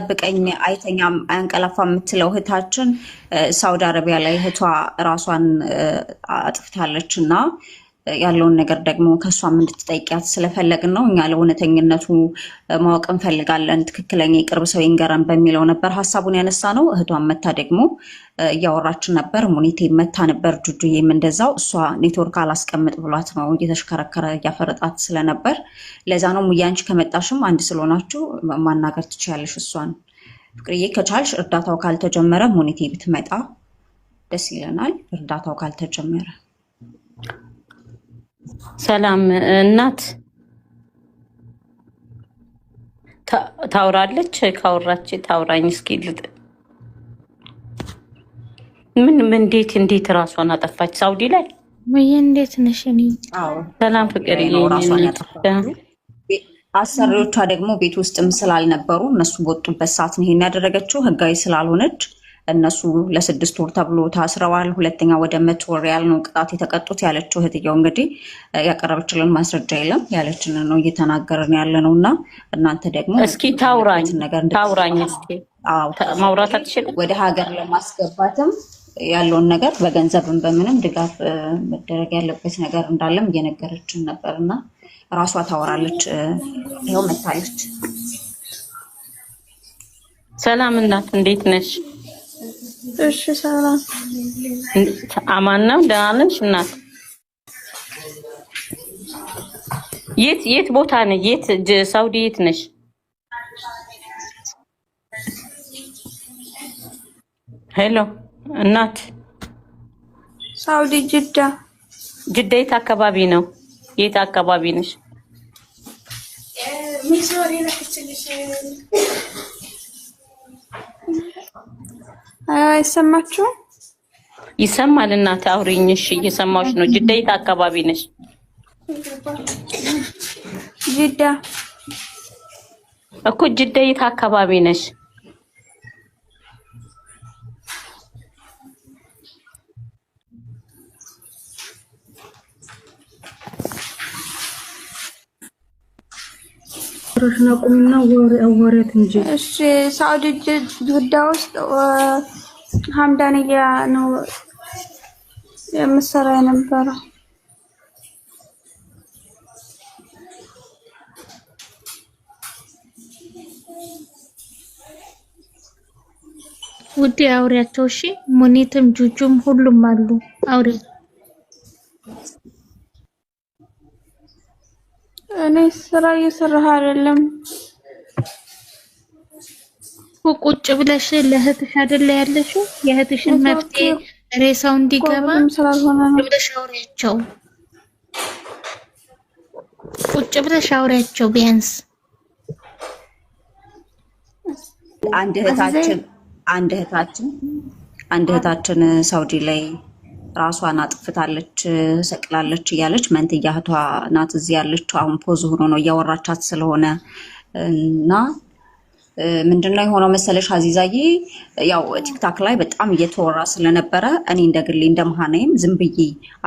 ጠብቀኝ አይተኛም አያንቀላፋም የምትለው እህታችን ሳውዲ አረቢያ ላይ እህቷ ራሷን አጥፍታለችና ያለውን ነገር ደግሞ ከሷም እንድትጠይቂያት ስለፈለግን ነው። እኛ ለእውነተኝነቱ ማወቅ እንፈልጋለን። ትክክለኛ የቅርብ ሰው ይንገረን በሚለው ነበር ሀሳቡን ያነሳ ነው። እህቷን መታ ደግሞ እያወራችን ነበር። ሙኒቴ መታ ነበር። ጁጁዬም እንደዛው እሷ ኔትወርክ አላስቀምጥ ብሏት ነው እየተሽከረከረ እያፈረጣት ስለነበር ለዛ ነው። ሙዬ አንቺ ከመጣሽም አንድ ስለሆናችሁ ማናገር ትችያለሽ እሷን። ፍቅርዬ ከቻልሽ እርዳታው ካልተጀመረ ሙኒቴ ብትመጣ ደስ ይለናል። እርዳታው ካልተጀመረ ሰላም እናት ታውራለች። ካወራች ታውራኝ እስኪ ምን እንዴት ራሷን አጠፋች ሳውዲ ላይ? ወይ እንዴት ነሽ? ሰላም ፍቅር አሰሪዎቿ ደግሞ ቤት ውስጥም ስላልነበሩ እነሱ በወጡበት ሰዓት ነው ይሄን ያደረገችው። ህጋዊ ስላልሆነች እነሱ ለ6 ወር ተብሎ ታስረዋል። ሁለተኛ ወደ 100 ወር ያህል ነው ቅጣት የተቀጡት ያለችው እህትየው። እንግዲህ ያቀረበችልን ማስረጃ የለም ያለችን ነው እየተናገርን ያለ ነው። እና እናንተ ደግሞ እስኪ ታውራኝ እስኪ ማውራት አትችልም? ወደ ሀገር ለማስገባትም ያለውን ነገር በገንዘብም በምንም ድጋፍ መደረግ ያለበት ነገር እንዳለም እየነገረችን ነበር እና ራሷ ታወራለች። ይኸው መታለች። ሰላም እናት እንዴት ነሽ? እሺ ሰላም። አማን ነው? ደህና ነሽ እናት? የት ቦታ ነሽ? ሳውዲ የት ነሽ? ሄሎ እናት። ሳውዲ ጅዳ። ጅዳ የት አካባቢ ነው? የት አካባቢ ነሽ? አይሰማችሁ? ይሰማል እናት አውሪኝ። እሺ እየሰማሁሽ ነው። ጅዳ የት አካባቢ ነሽ? ጅዳ እኮ ጅዳ የት አካባቢ ነሽ? ረሽናቁምና ወሬት እንጂ። እሺ ሳውዲ ጅዳ ውስጥ ሀምዳንያ ነው የምሰራ የነበረው። ውዴ አውሪያቸው። እሺ ሙኒትም ጁጁም ሁሉም አሉ። አውሪ። እኔ ስራ እየሰራሁ አይደለም። ቁጭ ብለሽ ለእህትሽ አይደለ ያለሽው? የእህትሽን መፍትሄ ሬሳው እንዲገባ ብለሽ አውሪያቸው። ቁጭ ብለሽ አውሪያቸው ቢያንስ። አንድ እህታችን ሳውዲ ላይ ራሷን አጥፍታለች ሰቅላለች እያለች መንትያ እህቷ ናት እዚህ ያለችው። አሁን ፖዝ ሆኖ ነው እያወራቻት ስለሆነ እና ምንድነው የሆነው መሰለሽ አዚዛዬ፣ ያው ቲክታክ ላይ በጣም እየተወራ ስለነበረ እኔ እንደግሌ እንደመሃናይም ዝም ብዬ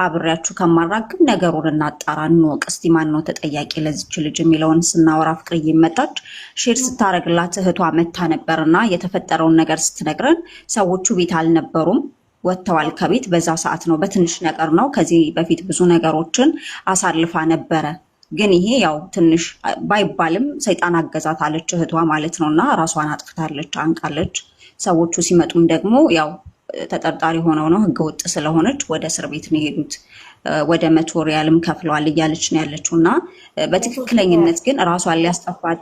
አብሬያችሁ ከማራግም ነገሩን እናጣራ እንወቅ እስቲ ማን ነው ተጠያቂ ለዚች ልጅ የሚለውን ስናወራ ፍቅርዬ መጣች። ሼር ስታረግላት እህቷ መታ ነበርና የተፈጠረውን ነገር ስትነግረን ሰዎቹ ቤት አልነበሩም ወጥተዋል ከቤት። በዛ ሰዓት ነው በትንሽ ነገር ነው። ከዚህ በፊት ብዙ ነገሮችን አሳልፋ ነበረ። ግን ይሄ ያው ትንሽ ባይባልም ሰይጣን አገዛት አለች እህቷ ማለት ነውና ራሷን አጥፍታለች፣ አንቃለች። ሰዎቹ ሲመጡም ደግሞ ያው ተጠርጣሪ ሆነው ነው ህገወጥ ስለሆነች ወደ እስር ቤት ነው የሄዱት። ወደ 100 ሪያልም ከፍለዋል እያለች ነው ያለችውና በትክክለኝነት ግን ራሷን ሊያስጠፋት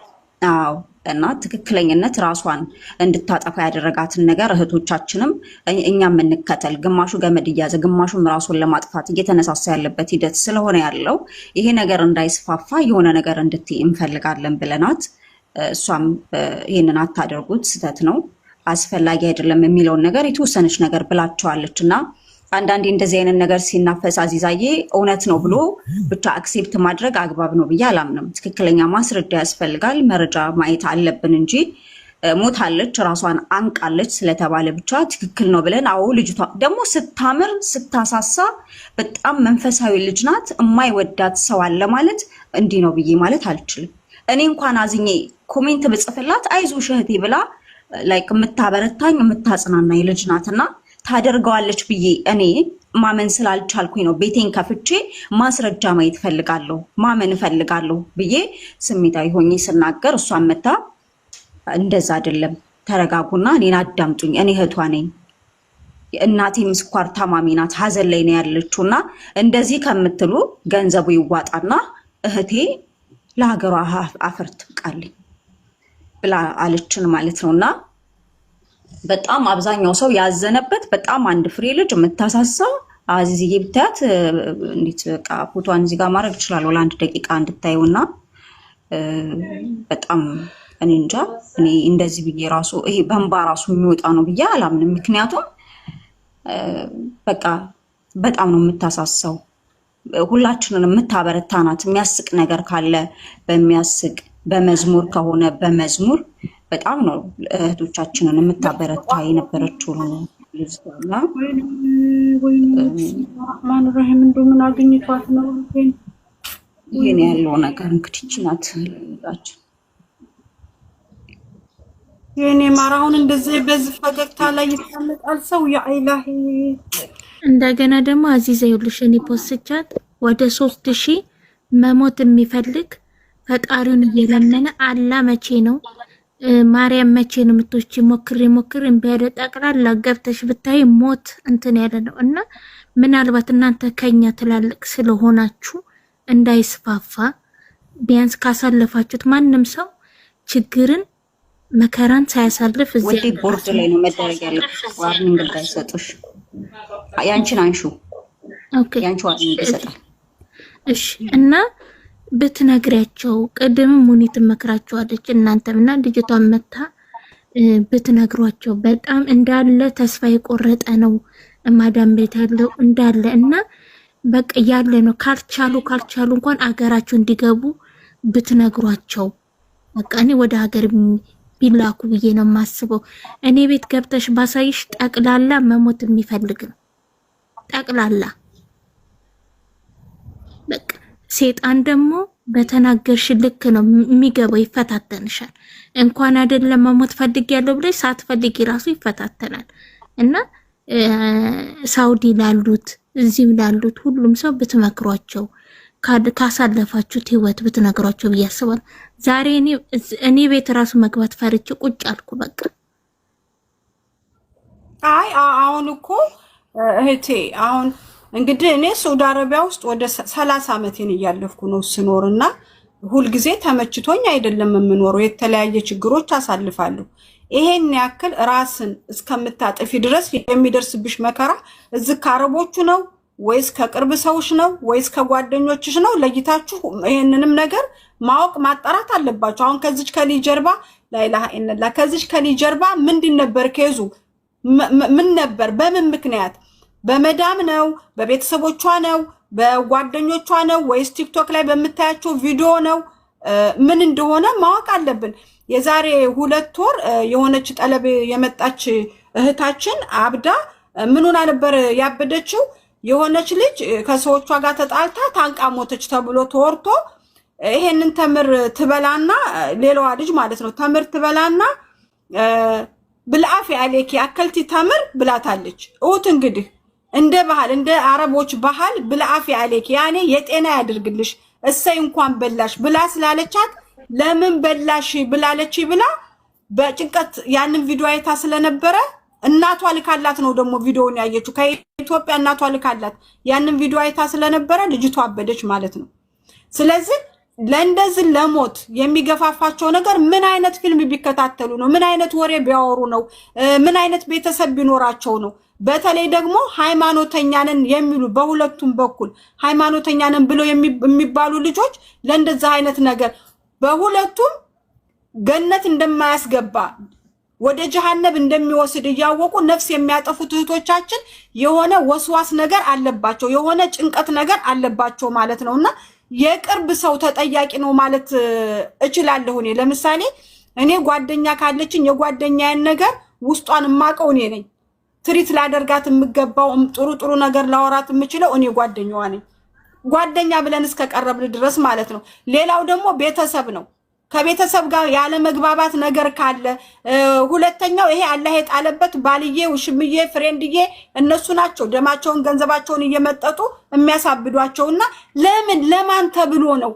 እና ትክክለኝነት ራሷን እንድታጠፋ ያደረጋትን ነገር እህቶቻችንም እኛም እንከተል። ግማሹ ገመድ እያዘ ግማሹም ራሱን ለማጥፋት እየተነሳሳ ያለበት ሂደት ስለሆነ ያለው ይሄ ነገር እንዳይስፋፋ የሆነ ነገር እንድትይ እንፈልጋለን ብለናት፣ እሷም ይሄንን አታደርጉት ስህተት ነው አስፈላጊ አይደለም የሚለውን ነገር የተወሰነች ነገር ብላቸዋለች። እና አንዳንዴ እንደዚህ አይነት ነገር ሲናፈስ አዚዛዬ እውነት ነው ብሎ ብቻ አክሴፕት ማድረግ አግባብ ነው ብዬ አላምንም። ትክክለኛ ማስረጃ ያስፈልጋል፣ መረጃ ማየት አለብን እንጂ ሞታለች ራሷን አንቃለች ስለተባለ ብቻ ትክክል ነው ብለን አዎ። ልጅቷ ደግሞ ስታምር ስታሳሳ በጣም መንፈሳዊ ልጅ ናት። የማይወዳት ሰው አለ ማለት እንዲህ ነው ብዬ ማለት አልችልም። እኔ እንኳን አዝኜ ኮሜንት ብጽፍላት አይዞሽ እህቴ ብላ ላይክ የምታበረታኝ የምታጽናናኝ ልጅ ናትና ታደርገዋለች ብዬ እኔ ማመን ስላልቻልኩኝ ነው ቤቴን ከፍቼ ማስረጃ ማየት ፈልጋለሁ ማመን ፈልጋለሁ ብዬ ስሜታዊ ሆኜ ስናገር እሷን መታ እንደዛ አይደለም ተረጋጉና እኔን አዳምጡኝ እኔ እህቷ ነኝ እናቴም ስኳር ታማሚ ናት ሀዘን ላይ ነው ያለችውና እንደዚህ ከምትሉ ገንዘቡ ይዋጣና እህቴ ለሀገሯ አፈር ትብቃልኝ ብላ አለችን ማለት ነውና በጣም አብዛኛው ሰው ያዘነበት በጣም አንድ ፍሬ ልጅ የምታሳሳ አዚዝዬ ብታያት እንዴት በቃ ፎቶዋን እዚህ ጋር ማድረግ እችላለሁ ለአንድ ደቂቃ እንድታዩና በጣም እኔ እንጃ እኔ እንደዚህ ብዬ ራሱ ይሄ በእንባ ራሱ የሚወጣ ነው ብዬ አላምንም ምክንያቱም በቃ በጣም ነው የምታሳሳው ሁላችንን የምታበረታናት የሚያስቅ ነገር ካለ በሚያስቅ በመዝሙር ከሆነ በመዝሙር በጣም ነው እህቶቻችንን የምታበረታ የነበረችው ልጅና ማን ረህም እንደምን አግኝቷት ነው ይሄን ያለው ነገር እንግዲህ ናት ልጅ የኔ ማራውን እንደዚህ በዚህ ፈገግታ ላይ ይታመጣል ሰው ያ ኢላሂ እንደገና ደግሞ አዚዛ ይኸውልሽ እኔ ፖስትቻት ወደ 3000 መሞት የሚፈልግ ፈጣሪውን እየለመነ አላ መቼ ነው ማርያም መቼ ነው የምትወጪ ሞክሪ እንበለ ጠቅላላ ገብተሽ ብታይ ሞት እንትን ያለ ነው እና ምናልባት እናንተ ከኛ ትላልቅ ስለሆናችሁ እንዳይስፋፋ ቢያንስ ካሳለፋችሁት ማንንም ሰው ችግርን መከራን ሳያሳልፍ ወዲ ቦርድ ላይ ነው መደረግ ያለበት ዋርኒንግ እንዳይሰጡሽ ያንቺን አንሹ ኦኬ ያንቺ ዋርኒንግ ይሰጣል እሺ እና ብትነግሪያቸው ቀደም ሙኒት መከራቸዋለች እናንተምና ልጅቷን መታ ብትነግሯቸው በጣም እንዳለ ተስፋ የቆረጠ ነው ማዳም ቤት ያለው እንዳለ እና በቃ ያለ ነው ካልቻሉ እንኳን አገራቸው እንዲገቡ ብትነግሯቸው በቃ እኔ ወደ ሀገር ቢላኩ ብዬ ነው ማስበው እኔ ቤት ገብተሽ ባሳይሽ ጠቅላላ መሞት የሚፈልግ ነው ጠቅላላ በቃ ሴጣን ደግሞ በተናገርሽ ልክ ነው የሚገባው ይፈታተንሻል እንኳን አይደለም መሞት ፈልግ ያለው ብለሽ ሳትፈልጊ ራሱ ይፈታተናል እና ሳውዲ ላሉት እዚህ ላሉት ሁሉም ሰው ብትመክሯቸው ካሳለፋችሁት ህይወት ብትነግሯቸው በያስባል ዛሬ እኔ ቤት ራሱ መግባት ፈርቼ ቁጭ አልኩ በቃ አይ አሁን እኮ እህቴ አሁን እንግዲህ እኔ ሳውዲ አረቢያ ውስጥ ወደ 30 አመቴን እያለፍኩ ነው ስኖርና ሁሉ ጊዜ ተመችቶኝ አይደለም የምኖረው የተለያየ ችግሮች አሳልፋለሁ ይሄን ያክል ራስን እስከምታጠፊ ድረስ የሚደርስብሽ መከራ እዚህ ከአረቦቹ ነው ወይስ ከቅርብ ሰዎች ነው ወይስ ከጓደኞችሽ ነው ለይታችሁ ይሄንንም ነገር ማወቅ ማጣራት አለባችሁ አሁን ከዚች ከሊ ጀርባ ላይላህ ኢነላ ከዚች ከሊ ጀርባ ምንድን ነበር ከዙ ምን ነበር በምን ምክንያት በመዳም ነው በቤተሰቦቿ ነው በጓደኞቿ ነው ወይስ ቲክቶክ ላይ በመታያቸው ቪዲዮ ነው ምን እንደሆነ ማወቅ አለብን የዛሬ 2 ወር የሆነች ጠለብ የመጣች እህታችን አብዳ ምን ሆና ነበር ያበደችው የሆነች ልጅ ከሰዎቿ ጋር ተጣልታ ታንቃ ሞተች ተብሎ ተወርቶ ይሄንን ተምር ትበላና ሌላዋ ልጅ ማለት ነው ተምር ትበላና ብልአፊ አለኪ አከልቲ ተምር ብላታለች እውት እንግዲህ እንደ ባህል እንደ አረቦች ባህል ብልአፊ አለኪ ያኔ የጤና ያድርግልሽ እሰይ እንኳን በላሽ ብላ ስላለቻት ለምን በላሽ ብላለች ብላ በጭንቀት ያንን ቪዲዮ አይታ ስለነበረ እናቷ ልካላት ነው ደግሞ ቪዲዮውን ያየችው ከኢትዮጵያ እናቷ ልካላት ያንን ቪዲዮ አይታ ስለነበረ ልጅቷ አበደች ማለት ነው ስለዚህ ለእንደዚህ ለሞት የሚገፋፋቸው ነገር ምን አይነት ፊልም ቢከታተሉ ነው ምን አይነት ወሬ ቢያወሩ ነው ምን አይነት ቤተሰብ ቢኖራቸው ነው በተለይ ደግሞ ሃይማኖተኛ ነን የሚሉ በሁለቱም በኩል ሃይማኖተኛ ነን ብለው የሚባሉ ልጆች ለእንደዚህ አይነት ነገር በሁለቱም ገነት እንደማያስገባ ወደ ጀሃነም እንደሚወስድ ያወቁ ነፍስ የሚያጠፉት እህቶቻችን የሆነ ወስዋስ ነገር አለባቸው የሆነ ጭንቀት ነገር አለባቸው ማለት ነውና የቅርብ ሰው ተጠያቂ ነው ማለት እችላለሁ እኔ ለምሳሌ እኔ ጓደኛ ካለችኝ የጓደኛዬን ነገር ውስጧን ማቀው እኔ ነኝ ትሪት ላደርጋት የምገባው ጥሩ ነገር ላወራት የምችለው እኔ ጓደኛዋ ነኝ ጓደኛ ብለን እስከቀረብን ድረስ ማለት ነው ሌላው ደግሞ ቤተሰብ ነው ከቤተሰብ ጋር ያለ መግባባት ነገር ካለ ሁለተኛው ይሄ አላህ የጣለበት ባልዬ ውሽምዬ ፍሬንድዬ እነሱ ናቸው ደማቸውን ገንዘባቸውን እየመጠጡ የሚያሳብዷቸውና ለማን ተብሎ ነው?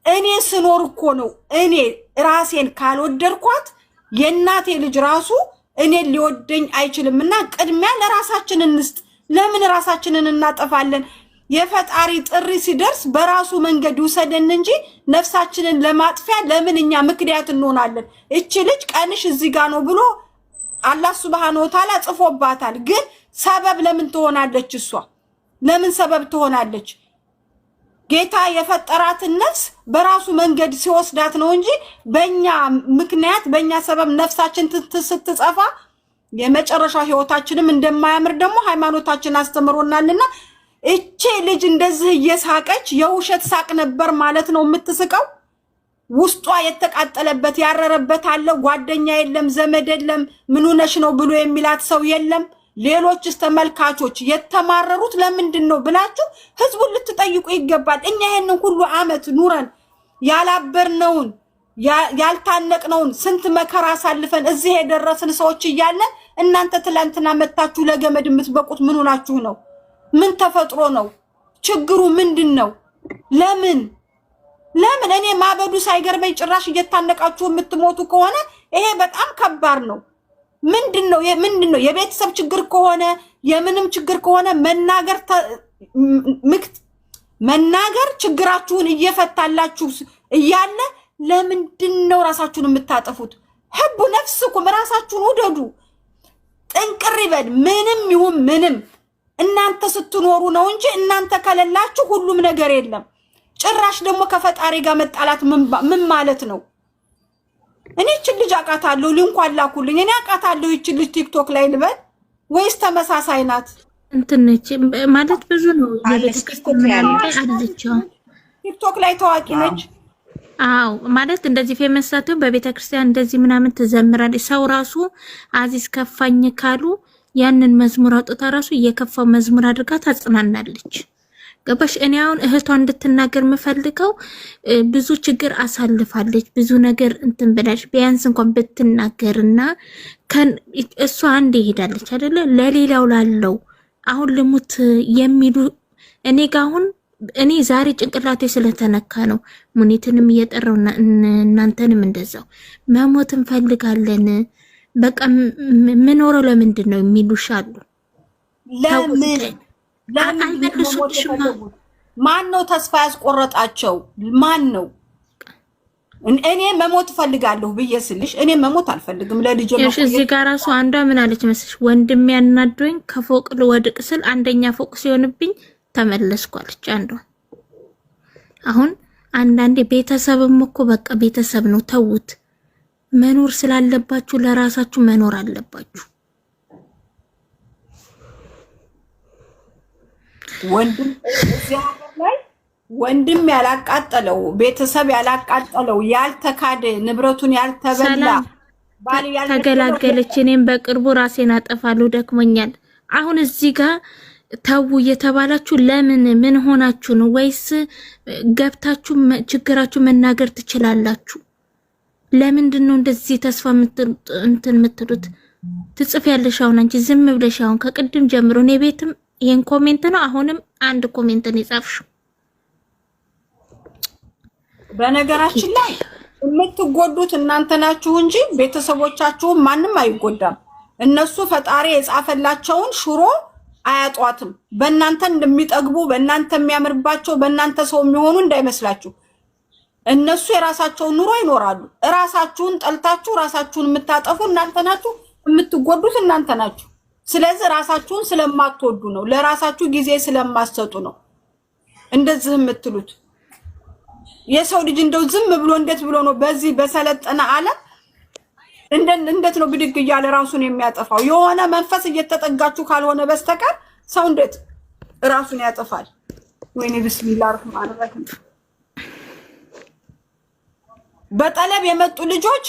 እኔ ስኖር እኮ ነው እኔ ራሴን ካልወደድኳት የእናቴ ልጅ ራሱ እኔ ሊወደኝ አይችልምና ቅድሚያ ለራሳችን እንስጥ። ለምን ራሳችንን እናጠፋለን? የፈጣሪ ጥሪ ሲደርስ በራሱ መንገድ ይውሰደን እንጂ ነፍሳችንን ለማጥፊያ ለምን እኛ ምክንያት እንሆናለን? እቺ ልጅ ቀንሽ እዚህ ጋር ነው ብሎ አላህ Subhanahu Wa Ta'ala ጽፎባታል። ግን ሰበብ ለምን ትሆናለች? እሷ ለምን ሰበብ ትሆናለች? ጌታ የፈጠራትን ነፍስ በራሱ መንገድ ሲወስዳት ነው እንጂ በእኛ ምክንያት በእኛ ሰበብ ነፍሳችን ስትጸፋ የመጨረሻ ህይወታችንም እንደማያምር ደግሞ ሃይማኖታችን አስተምሮናልና እቺ ልጅ እንደዚህ እየሳቀች የውሸት ሳቅ ነበር ማለት ነው የምትስቀው። ውስጧ የተቃጠለበት ያረረበት አለ። ጓደኛ የለም፣ ዘመድ የለም፣ ምን ሆነሽ ነው ብሎ የሚላት ሰው የለም። ሌሎችስ ተመልካቾች የተማረሩት ለምንድን ነው ብላችሁ ህዝቡን ልትጠይቁ ይገባል። እኛ ይሄንን ሁሉ አመት ኑረን ያላበርነውን ያልታነቅነውን ስንት መከራ አሳልፈን እዚህ የደረስን ሰዎች እያለን እናንተ ትላንትና መጣችሁ ለገመድ የምትበቁት ምን ሆናችሁ ነው? ምን ተፈጥሮ ነው? ችግሩ ምንድነው? ለምን እኔ ማበዱ ሳይገርመኝ ጭራሽ እየታነቃችሁ የምትሞቱ ከሆነ ይሄ በጣም ከባድ ነው። ምንድነው የቤተሰብ ችግር ከሆነ የምንም ችግር ከሆነ መናገር ችግራችሁን እየፈታላችሁ እያለ ለምንድነው ራሳችሁን የምታጠፉት? ህቡ ነፍስኩም ራሳችሁን ውደዱ። ጥንቅር ይበል ምንም ይሁን ምንም እናንተ ስትኖሩ ነው እንጂ እናንተ ከሌላችሁ ሁሉም ነገር የለም። ጭራሽ ደግሞ ከፈጣሪ ጋር መጣላት ምን ማለት ነው? እኔ እቺ ልጅ አቃታለሁ ሊንኳን ላኩልኝ። እኔ አቃታለሁ እቺ ልጅ ቲክቶክ ላይ ልበል ወይስ ተመሳሳይ ናት? እንትነች ማለት ብዙ ነው ቲክቶክ ላይ ታዋቂ ነች። አው ማለት እንደዚህ ፌመስ ሳትሆን በቤተክርስቲያን እንደዚህ ምናምን ትዘምራለች። ሰው ራሱ አዚዝ ከፋኝ ካሉ ያንን መዝሙር አውጥታ ራሱ እየከፋው መዝሙር አድርጋ ታጽናናለች። ገባሽ? እኔ አሁን እህቷ እንድትናገር የምፈልገው ብዙ ችግር አሳልፋለች፣ ብዙ ነገር እንትን ብላሽ ቢያንስ እንኳን ብትናገርና እሷ አንዴ ሄዳለች አይደለ? ለሌላው ላለው አሁን ልሙት የሚሉ እኔ ጋር አሁን እኔ ዛሬ ጭንቅላቴ ስለተነካ ነው ሙኒትንም እየጠራው እናንተንም እንደዛው መሞት እንፈልጋለን በቃ ምንኖረው ለምንድን ነው የሚሉሻሉ። ማን ነው ተስፋ ያስቆረጣቸው? ማን ነው? እኔ መሞት ፈልጋለሁ ብዬስልሽ እኔ መሞት አልፈልግም። ለልጅ ነው እዚህ ጋር ራሱ አንዷ ምን አለች መስልሽ? ወንድም ያናዶኝ ከፎቅ ልወድቅ ስል አንደኛ ፎቅ ሲሆንብኝ ተመለስኳለች አንዷ። አሁን አንዳንዴ ቤተሰብም እኮ በቃ ቤተሰብ ነው ተውት። መኖር ስላለባችሁ ለራሳችሁ መኖር አለባችሁ። ወንድም እዚህ ሀገር ላይ ወንድም ያላቃጠለው ቤተሰብ ያላቃጠለው ያልተካደ ንብረቱን ያልተበላ ባል ተገላገለች። እኔም በቅርቡ ራሴን አጠፋለሁ ደክሞኛል። አሁን እዚህ ጋር ታው እየተባላችሁ ለምን ምን ሆናችሁ ነው? ወይስ ገብታችሁ ችግራችሁ መናገር ትችላላችሁ? ለምንድን ነው እንደዚህ ተስፋ የምትሉት? ትጽፊያለሽ አሁን አንቺ ዝም ብለሽ አሁን ከቅድም ጀምሮ እኔ ቤትም ይሄን ኮሜንት ነው አሁንም አንድ ኮሜንት ነው የጻፍሽው። በነገራችን ላይ የምትጎዱት እናንተ ናችሁ እንጂ ቤተሰቦቻችሁ ማንም አይጎዳም። እነሱ ፈጣሪ የጻፈላቸውን ሽሮ አያጧትም። በእናንተ እንደሚጠግቡ በእናንተ የሚያምርባቸው በእናንተ ሰው የሚሆኑ እንዳይመስላችሁ። እነሱ የራሳቸውን ኑሮ ይኖራሉ። ራሳችሁን ጠልታችሁ ራሳችሁን የምታጠፉ እናንተ ናችሁ፣ የምትጎዱት እናንተ ናችሁ። ስለዚህ ራሳችሁን ስለማትወዱ ነው፣ ለራሳችሁ ጊዜ ስለማትሰጡ ነው እንደዚህ የምትሉት። የሰው ልጅ እንደው ዝም ብሎ እንዴት ብሎ ነው በዚህ በሰለጠነ ዓለም እንዴት ነው ብድግ እያለ ራሱን የሚያጠፋው? የሆነ መንፈስ እየተጠጋችሁ ካልሆነ በስተቀር ሰው እንዴት ራሱን ያጠፋል? ወይኔ ቢስሚላህ ረህማን ረሂም። በጠለብ የመጡ ልጆች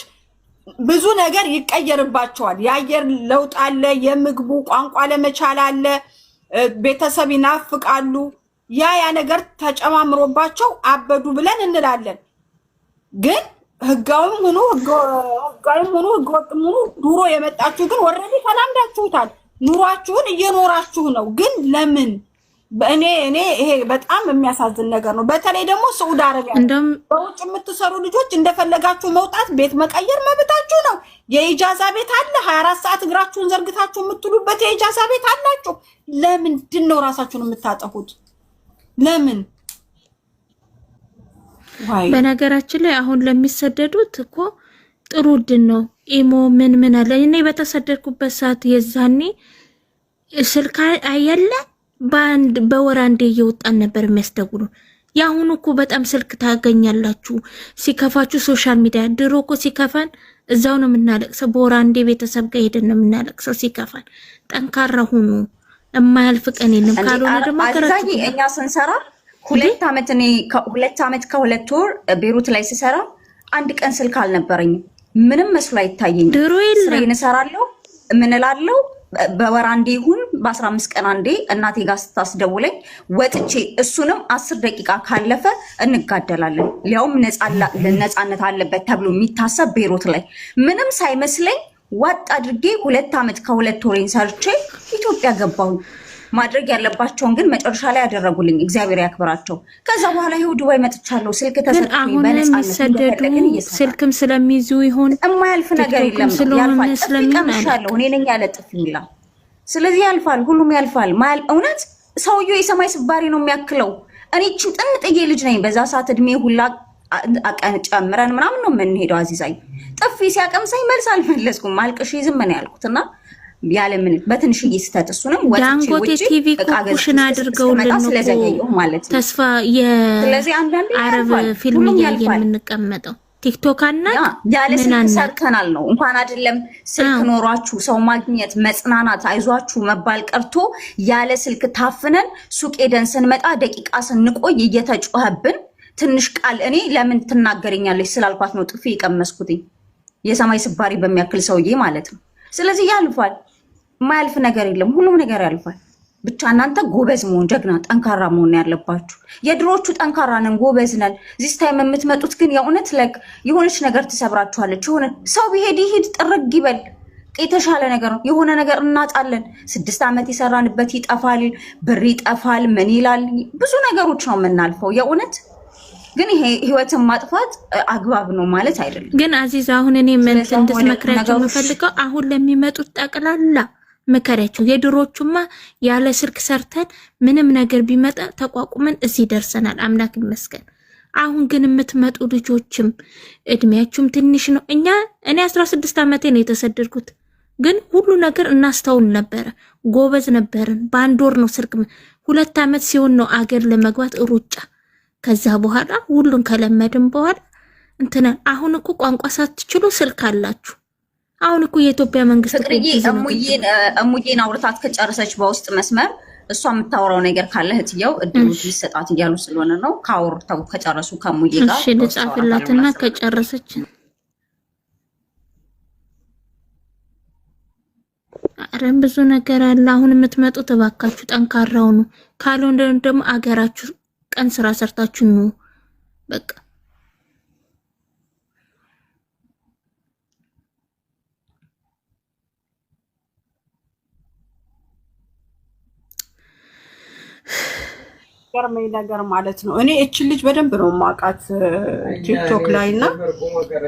ብዙ ነገር ይቀየርባቸዋል። የአየር ለውጥ አለ፣ የምግቡ ቋንቋ ለመቻል አለ፣ ቤተሰብ ይናፍቃሉ። ያ ነገር ተጨማምሮባቸው አበዱ ብለን እንላለን። ግን ህጋዊም ሆኖ ህገወጥም ሆኖ ኑሮ የመጣችሁ ግን ወረዲ ተላምዳችሁታል። ኑሯችሁን እየኖራችሁ ነው። ግን ለምን እኔ ይሄ በጣም የሚያሳዝን ነገር ነው። በተለይ ደግሞ ሳዑዲ አረቢያ በውጭ የምትሰሩ ልጆች እንደፈለጋችሁ መውጣት ቤት መቀየር መብታችሁ ነው። የኢጃዛ ቤት አለ። 24 ሰዓት እግራችሁን ዘርግታችሁ የምትሉበት የኢጃዛ ቤት አላችሁ። ለምንድን ነው ራሳችሁን የምታጠፉት? ለምን? በነገራችን ላይ አሁን ለሚሰደዱት እኮ ጥሩ ድን ነው። ኢሞ ምን አለ። እኔ በተሰደድኩበት ሰዓት የዛኔ ስልክ አያለ በወር አንዴ እየወጣን ነበር የሚያስደውሉ። ያሁኑ እኮ በጣም ስልክ ታገኛላችሁ። ሲከፋችሁ ሶሻል ሚዲያ። ድሮ እኮ ሲከፋን እዛው ነው የምናለቅሰው። በወር አንዴ ቤተሰብ ጋር ሄደን ነው የምናለቅሰው ሲከፋን። ጠንካራ ሁኑ። የማያልፍ ቀን የለም። ካልሆነ ደግሞ አገራችሁ እኛ ስንሰራ 2 ዓመት ከ2 ወር ቤሩት ላይ ስሰራ አንድ ቀን ስልክ አልነበረኝም። ምንም መስሎ አይታየኝም። ድሮ የለም ስራዬን እሰራለሁ። ምን እላለሁ? በወር አንዴ ይሁን በ15 ቀን አንዴ እናቴ ጋር ስታስደውለኝ ወጥቼ እሱንም 10 ደቂቃ ካለፈ እንጋደላለን። ሊያውም ነፃነት አለበት ተብሎ የሚታሰብ ቤሩት ላይ ምንም ሳይመስለኝ ዋጥ አድርጌ 2 ዓመት ከ2 ወሬን ሰርቼ ኢትዮጵያ ገባሁ። ማድረግ ያለባቸውን ግን መጨረሻ ላይ ያደረጉልኝ። እግዚአብሔር ያክብራቸው። ከዛ በኋላ ይኸው ዱባይ መጥቻለሁ። ስልክ ተሰጥቶኝ በነፃነት ስልክም ስለሚይዙ ይሆን የማያልፍ ነገር የለም። ያልፋል። ቀምሻለሁ እኔ ነኝ ያለጥፍኝላ። ስለዚህ ያልፋል፣ ሁሉም ያልፋል። እውነት ሰውየው የሰማይ ስባሪ ነው የሚያክለው። እኔ እቺው ጥንጥዬ ልጅ ነኝ። በዛ ሰዓት እድሜ ሁላ ጨምረን ምናምን ነው የምንሄደው። አዚዛይ ጥፊ ሲያቀምሳኝ መልስ አልመለስኩም። ማልቅሽ ዝም ነው ያልኩትና ያለምን በትንሽዬ ስተት እሱንም ዳንጎቴ ቲቪ ኩሽን አድርገውልን ነው ማለት ነው። ተስፋ የአረብ ፊልም እያየን የምንቀመጠው ቲክቶክ እና ያለ ስልክ ሰርተናል ነው። እንኳን አይደለም ስልክ ኖሯችሁ ሰው ማግኘት መጽናናት አይዟችሁ መባል ቀርቶ ያለ ስልክ ታፍነን ሱቅ ሄደን ስንመጣ ደቂቃ ስንቆይ እየተጮኸብን ትንሽ ቃል እኔ ለምን ትናገረኛለች ስላልኳት ነው ጥፊ የቀመስኩት የሰማይ ስባሪ በሚያክል ሰውዬ ማለት ነው። ስለዚህ ያልፋል። ማያልፍ ነገር የለም። ሁሉም ነገር ያልፋል። ብቻ እናንተ ጎበዝ መሆን ጀግና ጠንካራ መሆን ያለባችሁ። የድሮቹ ጠንካራ ነን ጎበዝ ነን። ዚስ ታይም የምትመጡት ግን የእውነት የሆነች ነገር ትሰብራችኋለች። የሆነ ሰው ቢሄድ ይሄድ ጥርግ ይበል የተሻለ ነገር ነው። የሆነ ነገር እናጣለን። 6 ዓመት የሰራንበት ይጠፋል፣ ብር ይጠፋል፣ ምን ይላል። ብዙ ነገሮች ነው የምናልፈው የእውነት ግን ይሄ ህይወትን ማጥፋት አግባብ ነው ማለት አይደለም። ግን አዚዝ አሁን እኔ ምን እንድትመክራቸው የምፈልገው አሁን ለሚመጡት ጠቅላላ መከራቸው። የድሮቹማ ያለ ስልክ ሰርተን ምንም ነገር ቢመጣ ተቋቁመን እዚህ ደርሰናል፣ አምላክ ይመስገን። አሁን ግን የምትመጡ ልጆችም እድሜያችሁም ትንሽ ነው። እኔ 16 ዓመቴ ነው የተሰደድኩት፣ ግን ሁሉ ነገር እናስተውል ነበረ፣ ጎበዝ ነበርን። በአንድ ወር ነው ስልክ 2 ዓመት ሲሆን ነው አገር ለመግባት ሩጫ። ከዛ በኋላ ሁሉን ከለመድን በኋላ አሁን እኮ ቋንቋ ሳትችሉ ስልክ አላችሁ። አሁን እኮ የኢትዮጵያ መንግስት እሙዬን አውርታት ከጨረሰች በውስጥ መስመር እሷ የምታወራው ነገር ካለ እህትየው እድሉ ሊሰጣት እያሉ ስለሆነ ነው። ካወርተው ከጨረሱ ከሙዬ ጋር እሺ ልጻፍላትና ከጨረሰች አረም ብዙ ነገር አለ። አሁን የምትመጡት ተባካችሁ ጠንካራው ነው። ካልሆነ ደግሞ አገራችሁ ቀን ስራ ሰርታችሁ ነው በቃ። ገርመኝ ነገር ማለት ነው። እኔ እቺ ልጅ በደንብ ነው ማቃት ቲክቶክ ላይና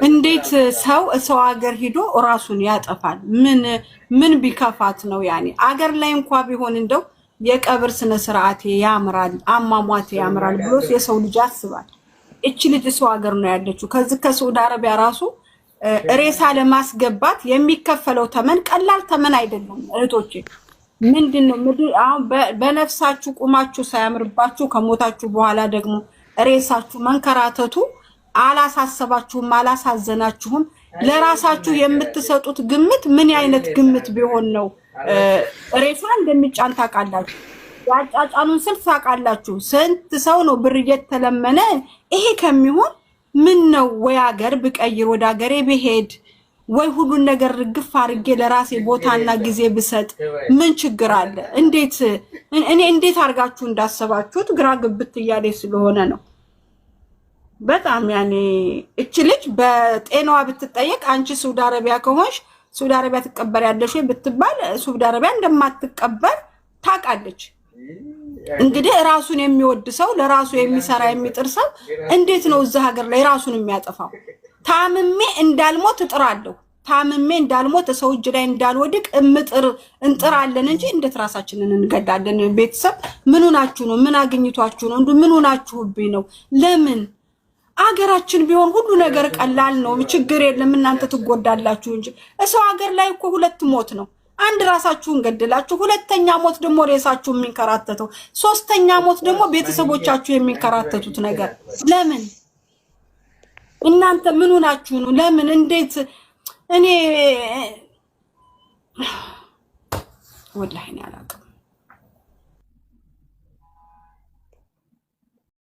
እንዴት ሰው ሀገር ሄዶ ራሱን ያጠፋል? ምን ቢከፋት ነው? ያኔ አገር ላይ እንኳን ቢሆን እንደው የቀብር ስነ ስርዓቴ ያምራል፣ አሟሟቴ ያምራል ብሎ የሰው ልጅ ያስባል። እቺ ልጅ ሰው ሀገር ነው ያለችው። ከዚህ ከሳዑዲ አረቢያ ራሱ ሬሳ ለማስገባት የሚከፈለው ተመን ቀላል ተመን አይደለም እህቶቼ። ምንድነው አሁን በነፍሳችሁ ቁማችሁ ሳያምርባችሁ ከሞታችሁ በኋላ ደግሞ ሬሳችሁ መንከራተቱ አላሳሰባችሁም? አላሳዘናችሁም? ለራሳችሁ የምትሰጡት ግምት ምን አይነት ግምት ቢሆን ነው ሬሳ እንደሚጫን ታውቃላችሁ? ያጫጫኑን ስልት ታውቃላችሁ? ስንት ሰው ነው ብር እየተለመነ ይሄ ከሚሆን ምን ነው ወይ ሀገር ብቀይር ወደ ሀገሬ ብሄድ ወይ ሁሉን ነገር ርግፍ አድርጌ ለራሴ ቦታና ጊዜ ብሰጥ ምን ችግር አለ? እንዴት አድርጋችሁ እንዳሰባችሁት ግራ ግብት እያለ ስለሆነ ነው። በጣም ያኔ እቺ ልጅ በጤናዋ ብትጠየቅ አንቺ ሳውዲ አረቢያ ከሆንሽ ሳውዲ አረቢያ ትቀበሪያለሽ ወይ ብትባል ሳውዲ አረቢያ እንደማትቀበር ታውቃለች። እንግዲህ ራሱን የሚወድ ሰው ለራሱ የሚሰራ የሚጥር ሰው እንዴት ነው እዛ ሀገር ላይ ራሱን የሚያጠፋው? ታምሜ እንዳልሞት እጥራለሁ፣ ታምሜ እንዳልሞት ሰው እጅ ላይ እንዳልወድቅ እንጥራለን እንጂ እንዴት ራሳችንን እንገዳለን? ቤተሰብ ምን ሆናችሁ ነው? ምን አግኝቷችሁ ነው? ምን ሆናችሁብኝ ነው? ለምን አገራችን ቢሆን ሁሉ ነገር ቀላል ነው፣ ችግር የለም። እናንተ ትጎዳላችሁ እንጂ እሰው ሀገር ላይ እኮ ሁለት ሞት ነው። አንድ ራሳችሁን ገድላችሁ፣ ሁለተኛ ሞት ደግሞ ሬሳችሁ የሚንከራተተው፣ ሶስተኛ ሞት ደግሞ ቤተሰቦቻችሁ የሚንከራተቱት ነገር ለምን? እናንተ ምን ሆናችሁ ነው? ለምን? እንዴት? እኔ ወላሂ እኔ አላውቅም።